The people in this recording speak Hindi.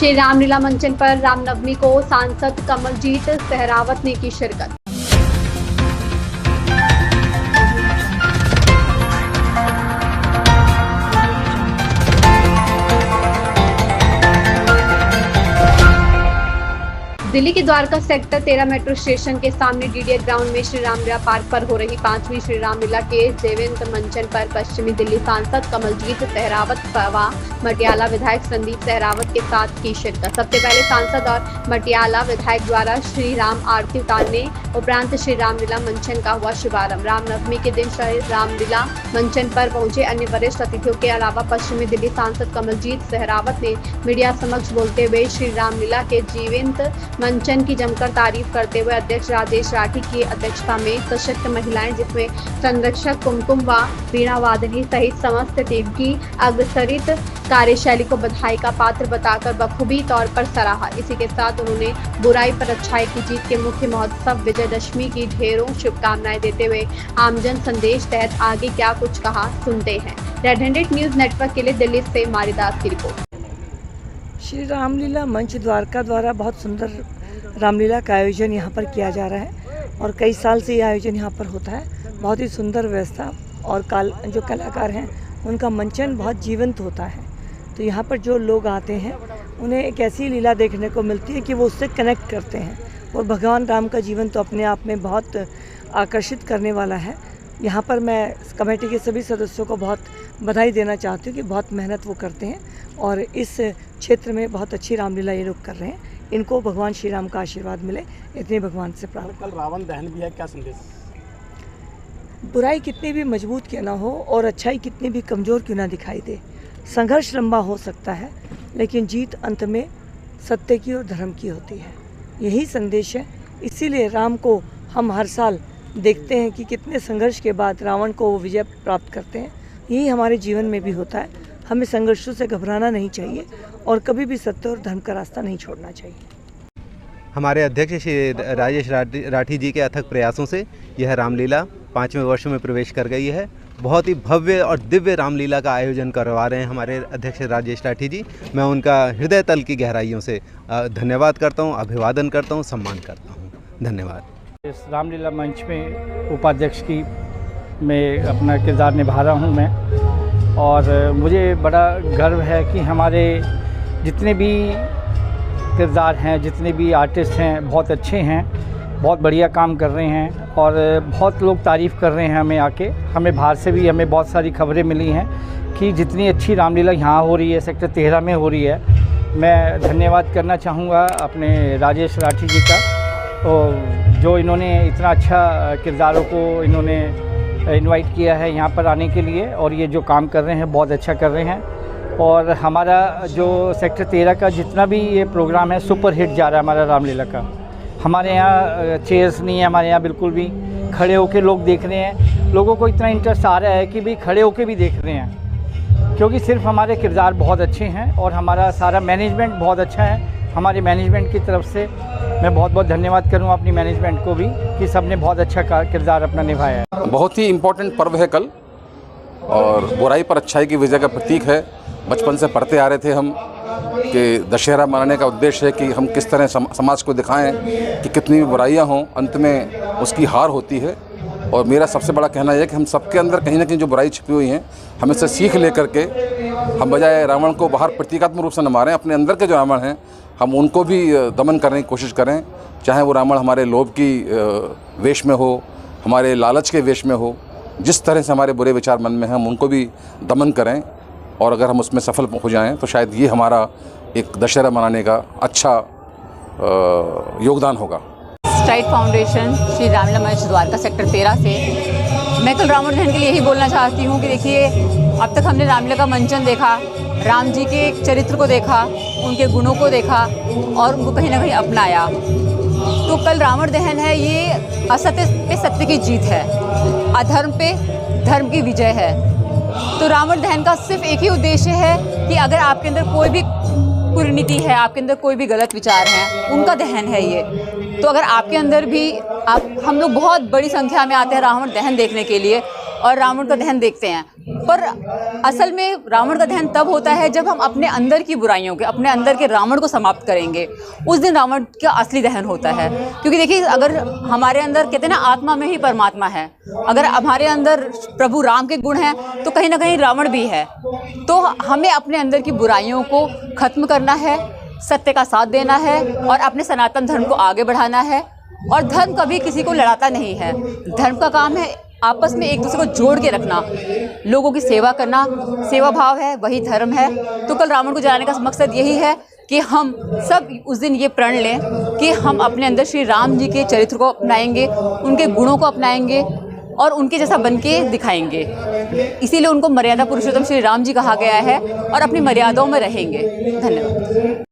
श्री रामलीला मंचन पर रामनवमी को सांसद कमलजीत सहरावत ने की शिरकत। दिल्ली के द्वारका सेक्टर 13 मेट्रो स्टेशन के सामने डीडीए ग्राउंड में श्री रामलीला पार्क पर हो रही 5वीं श्री रामलीला के जयंत मंचन पर पश्चिमी दिल्ली सांसद कमलजीत सहरावत व मटियाला विधायक संदीप सहरावत के साथ की शिरकत। सबसे पहले सांसद और मटियाला विधायक द्वारा श्री राम आरती उतारने उपरांत श्री रामलीला मंचन का हुआ शुभारंभ। रामनवमी के दिन श्री रामलीला मंचन पर पहुंचे अन्य वरिष्ठ अतिथियों के अलावा पश्चिमी दिल्ली सांसद कमलजीत सहरावत ने मीडिया समक्ष बोलते हुए श्री रामलीला के जीवंत मंचन की जमकर तारीफ करते हुए अध्यक्ष राजेश राठी की अध्यक्षता में सशक्त महिलाएं जिसमें संरक्षक कुमकुम व वीणा वादनी सहित समस्त टीम की अग्रसरित कार्यशैली को बधाई का पात्र बताकर बखूबी तौर पर सराहा। इसी के साथ उन्होंने बुराई पर अच्छाई की जीत के मुख्य महोत्सव विजयदशमी की ढेरों शुभकामनाएं देते हुए आमजन संदेश तहत आगे क्या कुछ कहा सुनते हैं। रेड हैंडेड न्यूज नेटवर्क के लिए दिल्ली से मारिदास की रिपोर्ट। श्री रामलीला मंच द्वारका द्वारा बहुत सुंदर रामलीला का आयोजन यहाँ पर किया जा रहा है और कई साल से ये आयोजन यहाँ पर होता है। बहुत ही सुंदर व्यवस्था और जो कलाकार हैं उनका मंचन बहुत जीवंत होता है। तो यहाँ पर जो लोग आते हैं उन्हें एक ऐसी लीला देखने को मिलती है कि वो उससे कनेक्ट करते हैं और भगवान राम का जीवन तो अपने आप में बहुत आकर्षित करने वाला है। यहाँ पर मैं कमेटी के सभी सदस्यों को बहुत बधाई देना चाहती हूँ कि बहुत मेहनत वो करते हैं और इस क्षेत्र में बहुत अच्छी रामलीला ये लोग कर रहे हैं। इनको भगवान श्री राम का आशीर्वाद मिले, इतने भगवान से प्रार्थना। कल रावण दहन भी है, क्या संदेश? बुराई कितनी भी मजबूत क्यों ना हो और अच्छाई कितनी भी कमज़ोर क्यों ना दिखाई दे, संघर्ष लंबा हो सकता है लेकिन जीत अंत में सत्य की और धर्म की होती है। यही संदेश है। इसीलिए राम को हम हर साल देखते हैं कि कितने संघर्ष के बाद रावण को वो विजय प्राप्त करते हैं। यही हमारे जीवन में भी होता है। हमें संघर्षों से घबराना नहीं चाहिए और कभी भी सत्य और धर्म का रास्ता नहीं छोड़ना चाहिए। हमारे अध्यक्ष श्री राजेश राठी जी के अथक प्रयासों से यह रामलीला 5वें वर्ष में प्रवेश कर गई है। बहुत ही भव्य और दिव्य रामलीला का आयोजन करवा रहे हैं हमारे अध्यक्ष राजेश राठी जी। मैं उनका हृदय तल की गहराइयों से धन्यवाद करता हूं, अभिवादन करता हूं, सम्मान करता हूं। धन्यवाद। इस रामलीला मंच में उपाध्यक्ष की मैं अपना किरदार निभा रहा हूं मैं, और मुझे बड़ा गर्व है कि हमारे जितने भी किरदार हैं, जितने भी आर्टिस्ट हैं, बहुत अच्छे हैं, बहुत बढ़िया काम कर रहे हैं और बहुत लोग तारीफ़ कर रहे हैं हमें आके। हमें बाहर से भी हमें बहुत सारी खबरें मिली हैं कि जितनी अच्छी रामलीला यहाँ हो रही है, सेक्टर 13 में हो रही है। मैं धन्यवाद करना चाहूँगा अपने राजेश राठी जी का, और जो इन्होंने इतना अच्छा किरदारों को इन्होंने इनवाइट किया है यहाँ पर आने के लिए, और ये जो काम कर रहे हैं बहुत अच्छा कर रहे हैं। और हमारा जो सेक्टर 13 का जितना भी ये प्रोग्राम है सुपर हिट जा रहा है हमारा रामलीला का। हमारे यहाँ चेयर्स नहीं है, हमारे यहाँ बिल्कुल भी खड़े होके लोग देख रहे हैं। लोगों को इतना इंटरेस्ट आ रहा है कि भाई खड़े होके भी देख रहे हैं, क्योंकि सिर्फ हमारे किरदार बहुत अच्छे हैं और हमारा सारा मैनेजमेंट बहुत अच्छा है। हमारे मैनेजमेंट की तरफ से मैं बहुत बहुत धन्यवाद करूँगा अपनी मैनेजमेंट को भी कि सबने बहुत अच्छा किरदार अपना निभाया है। बहुत ही इम्पोर्टेंट पर्व है कल, और बुराई पर अच्छाई की विजय का प्रतीक है। बचपन से पढ़ते आ रहे थे हम कि दशहरा मनाने का उद्देश्य है कि हम किस तरह समाज को दिखाएं कि कितनी भी बुराइयां हों अंत में उसकी हार होती है। और मेरा सबसे बड़ा कहना यह है कि हम सबके अंदर कहीं ना कहीं जो बुराई छिपी हुई हैं, हम इससे सीख लेकर के हम बजाय रावण को बाहर प्रतीकात्मक रूप से न मारें, अपने अंदर के जो रावण हैं हम उनको भी दमन करने की कोशिश करें। चाहे वो रावण हमारे लोभ की वेश में हो, हमारे लालच के वेश में हो, जिस तरह से हमारे बुरे विचार मन में हैं हम उनको भी दमन करें। और अगर हम उसमें सफल हो जाएं तो शायद ये हमारा एक दशहरा मनाने का अच्छा योगदान होगा। स्ट्राइड फाउंडेशन श्री रामलीला मंच द्वारका सेक्टर 13 से मैं कल रावण दहन के लिए यही बोलना चाहती हूँ कि देखिए, अब तक हमने रामलीला का मंचन देखा, राम जी के चरित्र को देखा, उनके गुणों को देखा और उनको कहीं ना कहीं अपनाया। तो कल रावण दहन है, ये असत्य पे सत्य की जीत है, अधर्म पे धर्म की विजय है। तो रावण दहन का सिर्फ एक ही उद्देश्य है कि अगर आपके अंदर कोई भी कुरीति है, आपके अंदर कोई भी गलत विचार हैं, उनका दहन है ये। तो अगर आपके अंदर भी हम लोग बहुत बड़ी संख्या में आते हैं रावण दहन देखने के लिए और रावण का दहन देखते हैं, पर असल में रावण का दहन तब होता है जब हम अपने अंदर की बुराइयों के, अपने अंदर के रावण को समाप्त करेंगे, उस दिन रावण का असली दहन होता है। क्योंकि देखिए, अगर हमारे अंदर, कहते हैं ना, आत्मा में ही परमात्मा है, अगर हमारे अंदर प्रभु राम के गुण हैं तो कहीं ना कहीं रावण भी है। तो हमें अपने अंदर की बुराइयों को खत्म करना है, सत्य का साथ देना है और अपने सनातन धर्म को आगे बढ़ाना है। और धर्म कभी किसी को लड़ाता नहीं है। धर्म का काम है आपस में एक दूसरे को जोड़ के रखना, लोगों की सेवा करना, सेवा भाव है, वही धर्म है। तो कल रावण को जलाने का मकसद यही है कि हम सब उस दिन ये प्रण लें कि हम अपने अंदर श्री राम जी के चरित्र को अपनाएंगे, उनके गुणों को अपनाएंगे और उनके जैसा बन के दिखाएंगे। इसीलिए उनको मर्यादा पुरुषोत्तम श्री राम जी कहा गया है और अपनी मर्यादाओं में रहेंगे। धन्यवाद।